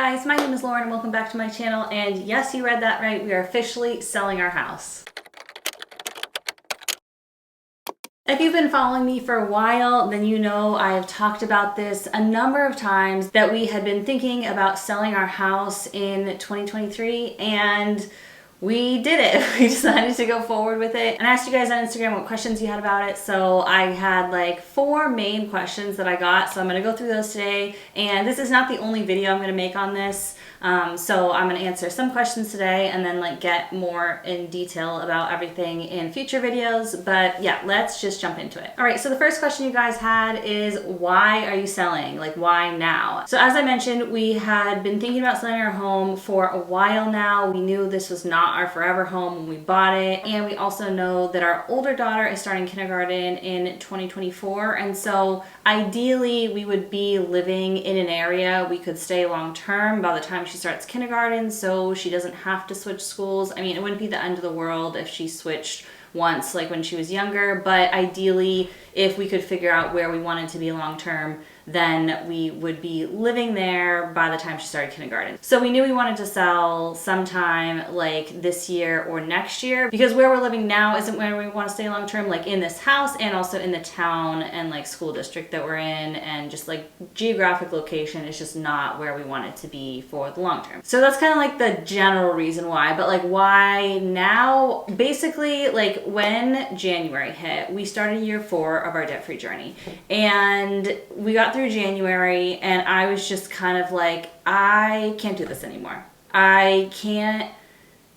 guys, my name is Lauren and welcome back to my channel, and yes, you read that right, we are officially selling our house. If you've been following me for a while, then you know I have talked about this a number of times that we had been thinking about selling our house in 2023, and we did it. We decided to go forward with it. And I asked you guys on Instagram what questions you had about it. So I had like 4 main questions that I got. So I'm gonna go through those today. And this is not the only video I'm gonna make on this. So I'm gonna answer some questions today and then like get more in detail about everything in future videos. But yeah, let's just jump into it. All right, so the first question you guys had is, why are you selling? Like, why now? So as I mentioned, we had been thinking about selling our home for a while now. We knew this was not our forever home when we bought it, and we also know that our older daughter is starting kindergarten in 2024, and so ideally we would be living in an area we could stay long term by the time she starts kindergarten, so she doesn't have to switch schools. I mean, it wouldn't be the end of the world if she switched once, like when she was younger, but ideally if we could figure out where we wanted to be long term, then we would be living there by the time she started kindergarten. So we knew we wanted to sell sometime like this year or next year, because where we're living now isn't where we want to stay long term, like in this house and also in the town and like school district that we're in, and just like geographic location is just not where we want it to be for the long term. So that's kind of like the general reason why, but like why now? Basically, like when January hit, we started year 4 of our debt-free journey, and we got through January and I was just kind of like, I can't do this anymore. I can't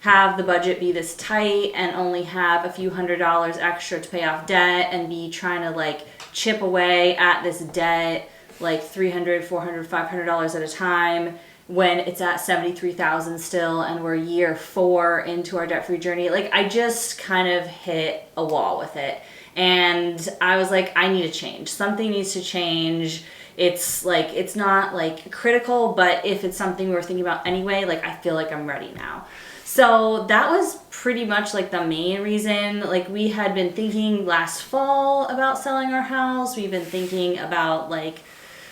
have the budget be this tight and only have a few $100s extra to pay off debt and be trying to like chip away at this debt like $300, $400, $500 at a time when it's at $73,000 still and we're year 4 into our debt-free journey. Like I just kind of hit a wall with it. And I was like, I need to change. Something needs to change. It's like, it's not like critical, but if it's something we were thinking about anyway, like I feel like I'm ready now. So that was pretty much like the main reason. Like we had been thinking last fall about selling our house. We've been thinking about like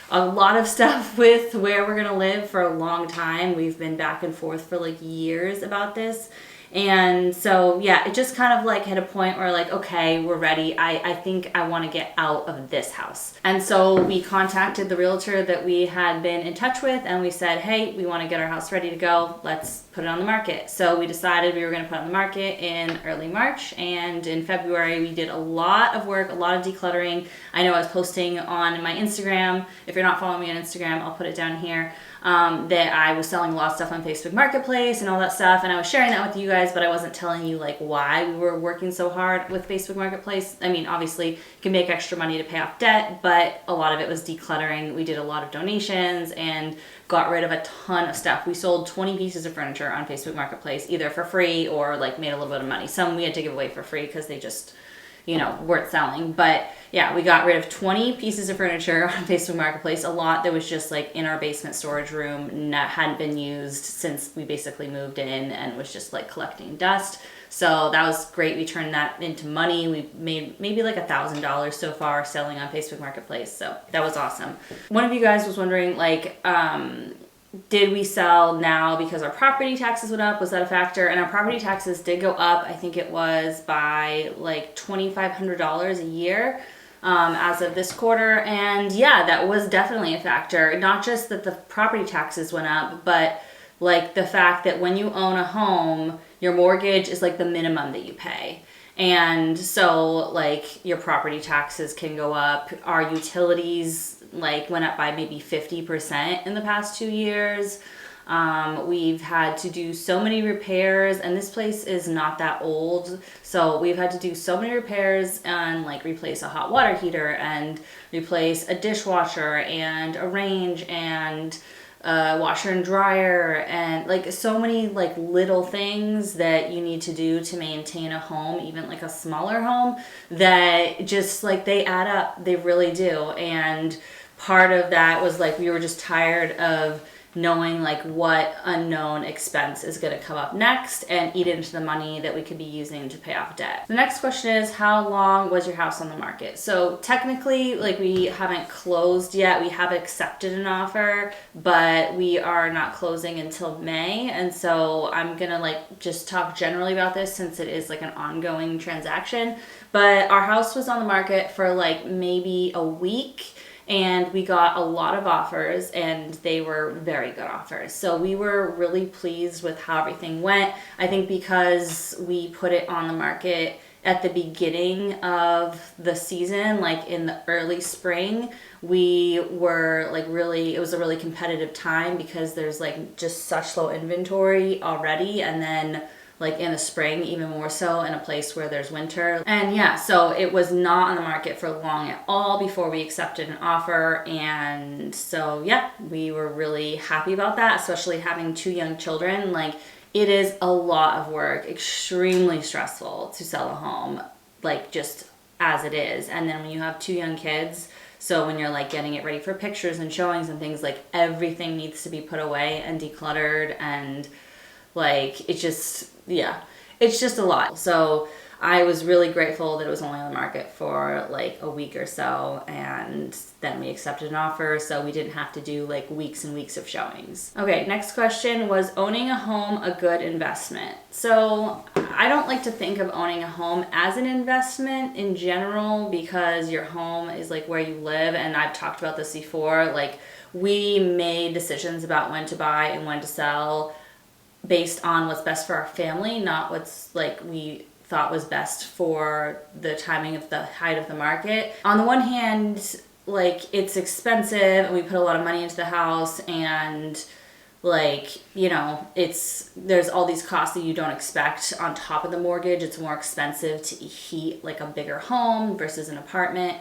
a lot of stuff with where we're gonna live for a long time. We've been back and forth for like years about this. And so, yeah, it just kind of like hit a point where like, okay, we're ready. I think I want to get out of this house. And so we contacted the realtor that we had been in touch with, and we said, hey, we want to get our house ready to go. Let's put it on the market. So we decided we were going to put it on the market in early March, and in February we did a lot of work, a lot of decluttering. I know I was posting on my Instagram. If you're not following me on Instagram, I'll put it down here. That I was selling a lot of stuff on Facebook Marketplace and all that stuff, and I was sharing that with you guys, but I wasn't telling you like why we were working so hard with Facebook Marketplace. I mean, obviously you can make extra money to pay off debt, but a lot of it was decluttering. We did a lot of donations and got rid of a ton of stuff. We sold 20 pieces of furniture on Facebook Marketplace, either for free or like made a little bit of money. Some we had to give away for free because they just, you know, weren't selling. But yeah, we got rid of 20 pieces of furniture on Facebook Marketplace. A lot that was just like in our basement storage room, hadn't been used since we basically moved in and was just like collecting dust. So that was great. We turned that into money. We made maybe like $1,000 so far selling on Facebook Marketplace. So that was awesome. One of you guys was wondering like, did we sell now because our property taxes went up? Was that a factor? And our property taxes did go up. I think it was by like $2,500 a year as of this quarter. And yeah, that was definitely a factor. Not just that the property taxes went up, but like the fact that when you own a home, your mortgage is like the minimum that you pay. And so like your property taxes can go up. Our utilities like went up by maybe 50% in the past 2 years. We've had to do so many repairs, and this place is not that old, so we've had to do so many repairs and like replace a hot water heater and replace a dishwasher and a range and washer and dryer, and like so many like little things that you need to do to maintain a home, even like a smaller home, that just like they add up. They really do. And part of that was like we were just tired of knowing like what unknown expense is going to come up next and eat into the money that we could be using to pay off debt. The next question is, how long was your house on the market? So technically, like, we haven't closed yet. We have accepted an offer, but we are not closing until May. And so I'm going to like just talk generally about this since it is like an ongoing transaction. But our house was on the market for like maybe a week, and we got a lot of offers, and they were very good offers. So we were really pleased with how everything went. I think because we put it on the market at the beginning of the season, like in the early spring, we were like really, it was a really competitive time because there's like just such low inventory already. And then like in the spring, even more so in a place where there's winter. And yeah, so it was not on the market for long at all before we accepted an offer. And so yeah, we were really happy about that, especially having 2 young children. Like, it is a lot of work, extremely stressful to sell a home, like just as it is. And then when you have 2 young kids, so when you're like getting it ready for pictures and showings and things, like everything needs to be put away and decluttered, and like it's just a lot. So I was really grateful that it was only on the market for like a week or so, and then we accepted an offer, so we didn't have to do like weeks and weeks of showings. Okay, next question was, owning a home a good investment? So I don't like to think of owning a home as an investment in general, because your home is like where you live, and I've talked about this before. Like, we made decisions about when to buy and when to sell based on what's best for our family, not what's like we thought was best for the timing of the height of the market. On the one hand, like, it's expensive and we put a lot of money into the house, and like, you know, there's all these costs that you don't expect on top of the mortgage. It's more expensive to heat like a bigger home versus an apartment.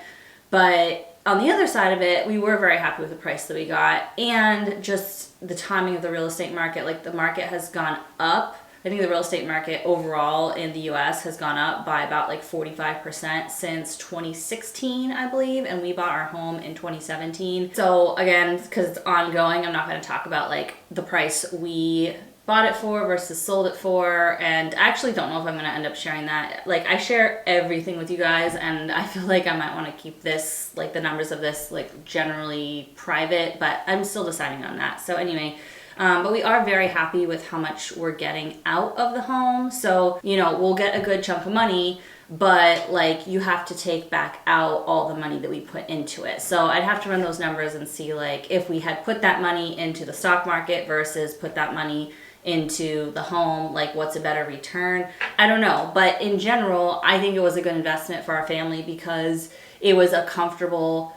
But on the other side of it, we were very happy with the price that we got, and just the timing of the real estate market. Like, the market has gone up. I think the real estate market overall in the US has gone up by about like 45% since 2016, I believe, and we bought our home in 2017. So again, because it's ongoing, I'm not going to talk about like the price we bought it for versus sold it for, and I actually don't know if I'm going to end up sharing that. Like, I share everything with you guys, and I feel like I might want to keep this, like the numbers of this, like generally private, but I'm still deciding on that. So anyway, but we are very happy with how much we're getting out of the home. So, you know, we'll get a good chunk of money, but like, you have to take back out all the money that we put into it. So I'd have to run those numbers and see like if we had put that money into the stock market versus put that money into the home, like what's a better return? I don't know. But in general, I think it was a good investment for our family because it was a comfortable,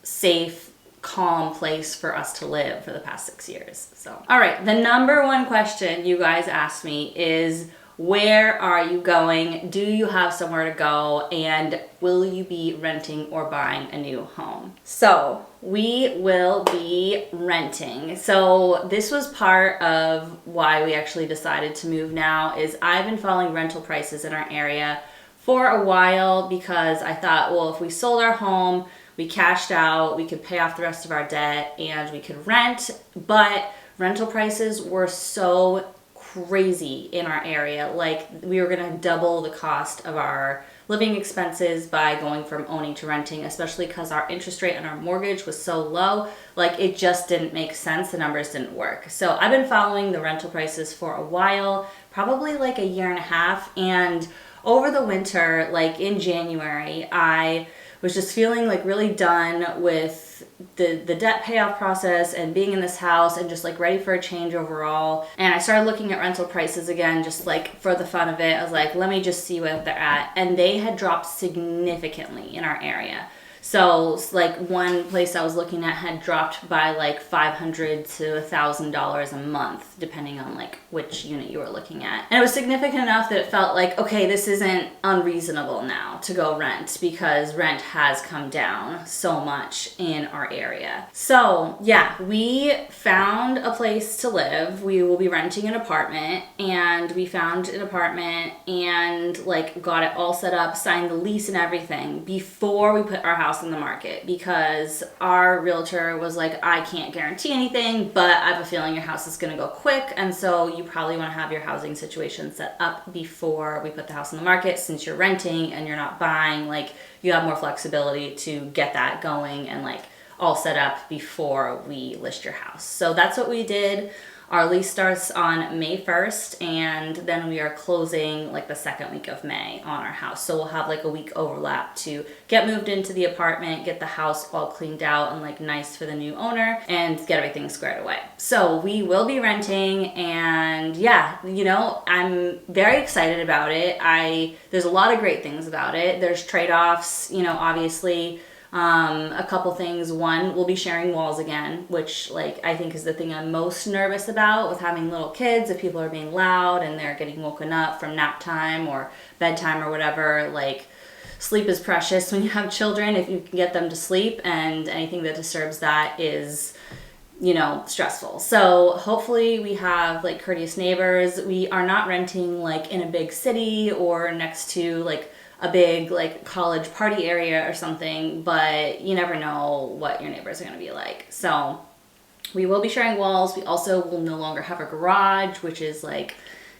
safe, calm place for us to live for the past 6 years. So, all right, the number one question you guys asked me is, where are you going? Do you have somewhere to go? And will you be renting or buying a new home? So we will be renting. So this was part of why we actually decided to move now. Is I've been following rental prices in our area for a while because I thought, well, if we sold our home, we cashed out, we could pay off the rest of our debt and we could rent. But rental prices were so crazy in our area. Like, we were gonna double the cost of our living expenses by going from owning to renting, especially because our interest rate on our mortgage was so low. Like, it just didn't make sense. The numbers didn't work. So I've been following the rental prices for a while, probably like a year and a half. And over the winter, like in January, I was just feeling like really done with the debt payoff process and being in this house and just like ready for a change overall. And I started looking at rental prices again, just like for the fun of it. I was like, let me just see where they're at. And they had dropped significantly in our area. So like one place I was looking at had dropped by like $500 to $1,000 a month, depending on like which unit you were looking at. And it was significant enough that it felt like, okay, this isn't unreasonable now to go rent because rent has come down so much in our area. So yeah, we found a place to live. We will be renting an apartment, and we found an apartment and like got it all set up, signed the lease and everything before we put our house house on the market because our realtor was like, I can't guarantee anything, but I have a feeling your house is going to go quick. And so you probably want to have your housing situation set up before we put the house on the market. Since you're renting and you're not buying, like you have more flexibility to get that going and like all set up before we list your house. So that's what we did. Our lease starts on May 1st, and then we are closing like the second week of May on our house. So we'll have like a week overlap to get moved into the apartment, get the house all cleaned out and like nice for the new owner, and get everything squared away. So we will be renting, and yeah, you know, I'm very excited about it. There's a lot of great things about it. There's trade-offs, you know, obviously. A couple things. One, we'll be sharing walls again, which like I think is the thing I'm most nervous about with having little kids. If people are being loud and they're getting woken up from nap time or bedtime or whatever, like sleep is precious when you have children, if you can get them to sleep, and anything that disturbs that is, you know, stressful. So hopefully we have like courteous neighbors. We are not renting like in a big city or next to like a big like college party area or something, but you never know what your neighbors are going to be like. So we will be sharing walls. We also will no longer have a garage, which is like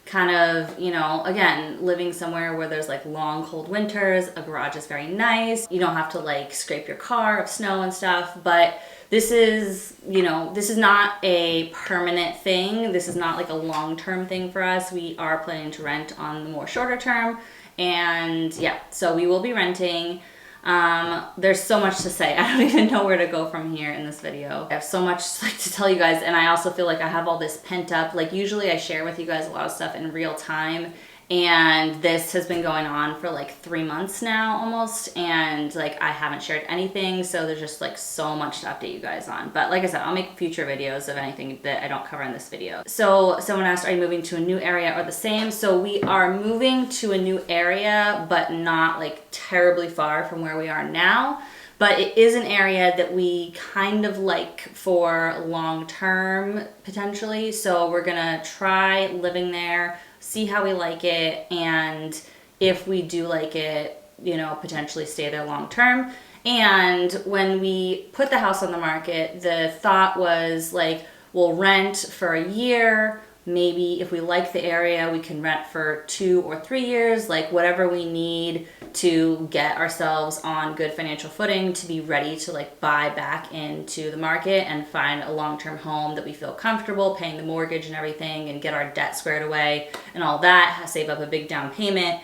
kind of, you know, again, living somewhere where there's like long cold winters, a garage is very nice. You don't have to like scrape your car of snow and stuff, but this is, you know, this is not a permanent thing. This is not like a long-term thing for us. We are planning to rent on the more shorter term. And yeah, so we will be renting. There's so much to say. I don't even know where to go from here in this video. I have so much like to tell you guys, and I also feel like I have all this pent up. Like usually I share with you guys a lot of stuff in real time, and this has been going on for like 3 months now almost, and like I haven't shared anything, so there's just like so much to update you guys on. But like I said, I'll make future videos of anything that I don't cover in this video. So someone asked, are you moving to a new area or the same? So we are moving to a new area, but not like terribly far from where we are now. But it is an area that we kind of like for long term potentially. So we're gonna try living there, see how we like it, and if we do like it, you know, potentially stay there long term. And when we put the house on the market, the thought was like, we'll rent for a year. Maybe if we like the area, we can rent for 2 or 3 years, like whatever we need to get ourselves on good financial footing to be ready to like buy back into the market and find a long-term home that we feel comfortable paying the mortgage and everything, and get our debt squared away and all that, save up a big down payment.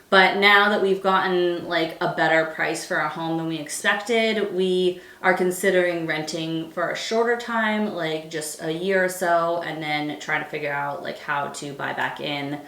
But now that we've gotten like a better price for our home than we expected, we are considering renting for a shorter time, like just a year or so, and then trying to figure out like how to buy back in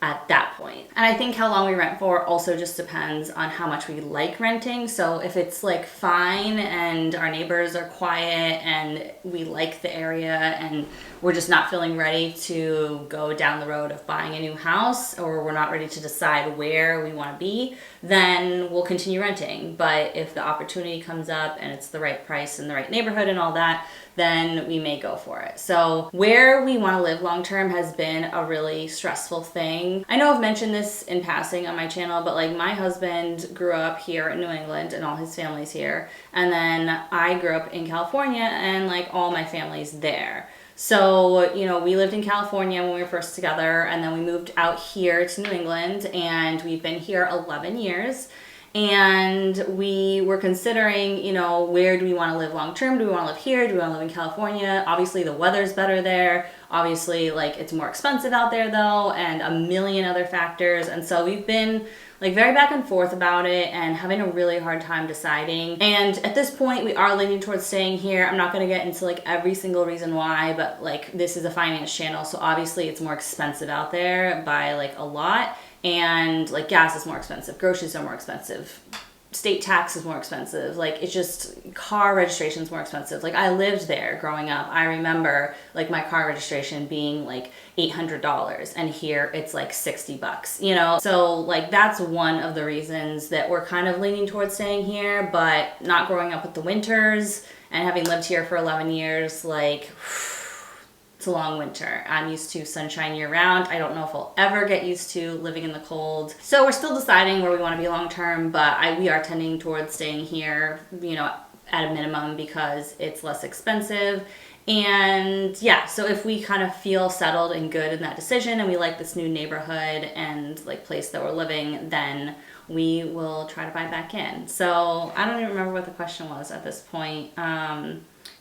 at that point. And I think how long we rent for also just depends on how much we like renting. So if it's like fine and our neighbors are quiet and we like the area and we're just not feeling ready to go down the road of buying a new house, or we're not ready to decide where we want to be, then we'll continue renting. But if the opportunity comes up and it's the right price and the right neighborhood and all that, then we may go for it. So where we want to live long term has been a really stressful thing. I know I've mentioned this in passing on my channel, but like my husband grew up here in New England and all his family's here. And then I grew up in California and like all my family's there. So, you know, we lived in California when we were first together, and then we moved out here to New England, and we've been here 11 years. And we were considering, you know, where do we want to live long term? Do we want to live here? Do we want to live in California? Obviously the weather's better there. Obviously, like, it's more expensive out there though, and a million other factors. And so we've been like very back and forth about it and having a really hard time deciding. And at this point we are leaning towards staying here. I'm not going to get into like every single reason why, but like this is a finance channel, so obviously it's more expensive out there by like a lot. And like gas is more expensive, groceries are more expensive, state tax is more expensive, like it's just, car registration is more expensive. Like I lived there growing up. I remember like my car registration being like $800, and here it's like $60, you know? So like that's one of the reasons that we're kind of leaning towards staying here, but not growing up with the winters and having lived here for 11 years, like it's a long winter. I'm used to sunshine year round. I don't know if I'll ever get used to living in the cold. So we're still deciding where we want to be long term, but we are tending towards staying here, you know, at a minimum because it's less expensive. And yeah, so if we kind of feel settled and good in that decision and we like this new neighborhood and like place that we're living, then we will try to buy back in. So I don't even remember what the question was at this point.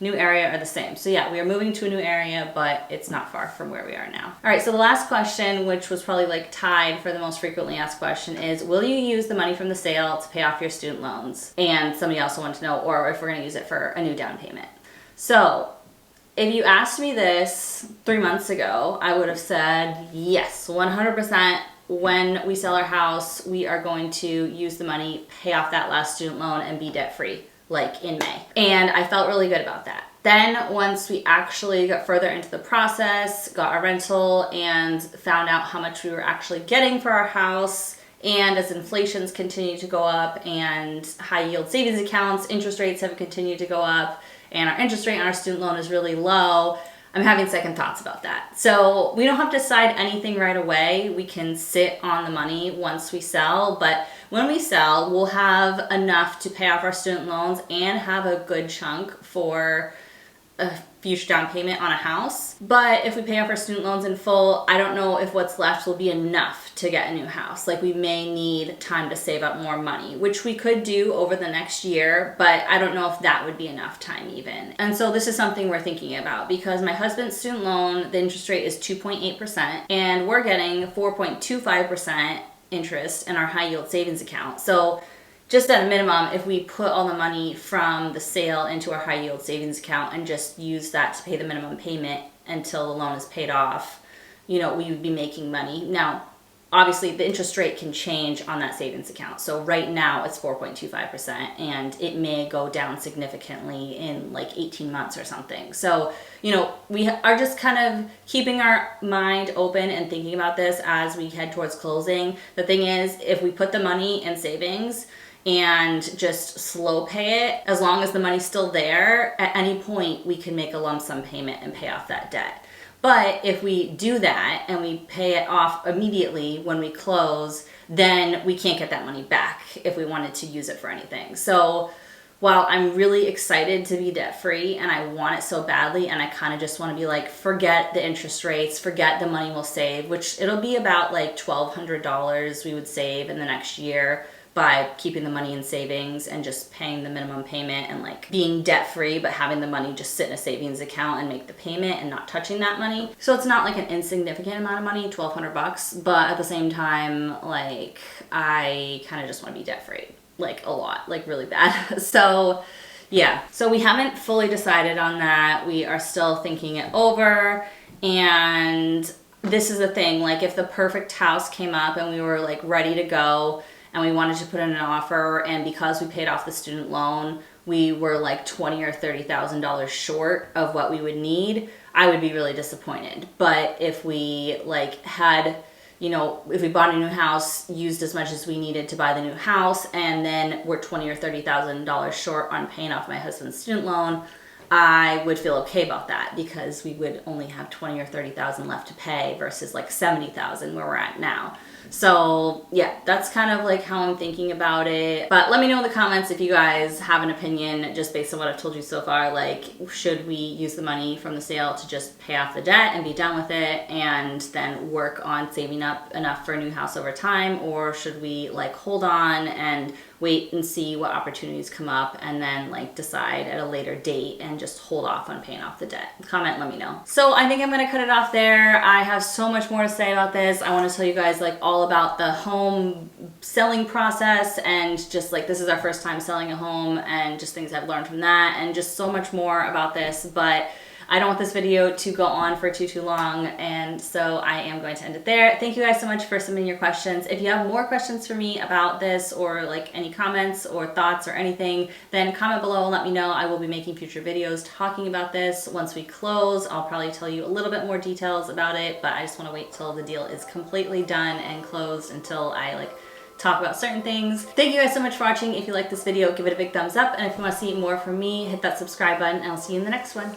New area or the same. So yeah, we are moving to a new area, but it's not far from where we are now. All right, so the last question, which was probably like tied for the most frequently asked question, is will you use the money from the sale to pay off your student loans? And somebody also wanted to know, or if we're gonna use it for a new down payment. So if you asked me this 3 months ago, I would have said yes, 100%. When we sell our house, we are going to use the money, pay off that last student loan, and be debt free, like in May. And I felt really good about that. Then once we actually got further into the process, got our rental, and found out how much we were actually getting for our house, and as inflation's continued to go up and high yield savings accounts, interest rates have continued to go up, and our interest rate on our student loan is really low, I'm having second thoughts about that. So we don't have to decide anything right away. We can sit on the money once we sell, but when we sell, we'll have enough to pay off our student loans and have a good chunk for a future down payment on a house. But if we pay off our student loans in full, I don't know if what's left will be enough to get a new house. Like we may need time to save up more money, which we could do over the next year, but I don't know if that would be enough time even. And so this is something we're thinking about because my husband's student loan, the interest rate is 2.8% and we're getting 4.25% interest in our high yield savings account. So just at a minimum, if we put all the money from the sale into our high yield savings account and just use that to pay the minimum payment until the loan is paid off, you know, we would be making money. Now, obviously the interest rate can change on that savings account. So right now it's 4.25% and it may go down significantly in like 18 months or something. So, you know, we are just kind of keeping our mind open and thinking about this as we head towards closing. The thing is, if we put the money in savings and just slow pay it, as long as the money's still there, at any point we can make a lump sum payment and pay off that debt. But if we do that and we pay it off immediately when we close, then we can't get that money back if we wanted to use it for anything. So while I'm really excited to be debt free and I want it so badly, and I kind of just want to be like, forget the interest rates, forget the money we'll save, which it'll be about like $1,200 we would save in the next year by keeping the money in savings and just paying the minimum payment and like being debt free, but having the money just sit in a savings account and make the payment and not touching that money. So it's not like an insignificant amount of money, $1,200, but at the same time, like I kind of just want to be debt free, like a lot, like really bad. So yeah, so we haven't fully decided on that. We are still thinking it over, and this is the thing, like if the perfect house came up and we were like ready to go, and we wanted to put in an offer, and because we paid off the student loan, we were like $20,000 or $30,000 short of what we would need, I would be really disappointed. But if we like had, you know, if we bought a new house, used as much as we needed to buy the new house, and then we're $20,000 or $30,000 short on paying off my husband's student loan, I would feel okay about that because we would only have $20,000 or $30,000 left to pay versus like $70,000 where we're at now. So yeah, that's kind of like how I'm thinking about it. But let me know in the comments if you guys have an opinion just based on what I've told you so far. Like, should we use the money from the sale to just pay off the debt and be done with it and then work on saving up enough for a new house over time? Or should we like hold on and wait and see what opportunities come up and then like decide at a later date and just hold off on paying off the debt? Comment, let me know. So I think I'm gonna cut it off there. I have so much more to say about this. I want to tell you guys like all about the home selling process, and just like this is our first time selling a home and just things I've learned from that, and just so much more about this. But I don't want this video to go on for too long, and so I am going to end it there. Thank you guys so much for submitting your questions. If you have more questions for me about this, or like any comments or thoughts or anything, then comment below and let me know. I will be making future videos talking about this. Once we close, I'll probably tell you a little bit more details about it, but I just want to wait till the deal is completely done and closed until I like talk about certain things. Thank you guys so much for watching. If you like this video, give it a big thumbs up, and if you want to see more from me, hit that subscribe button, and I'll see you in the next one.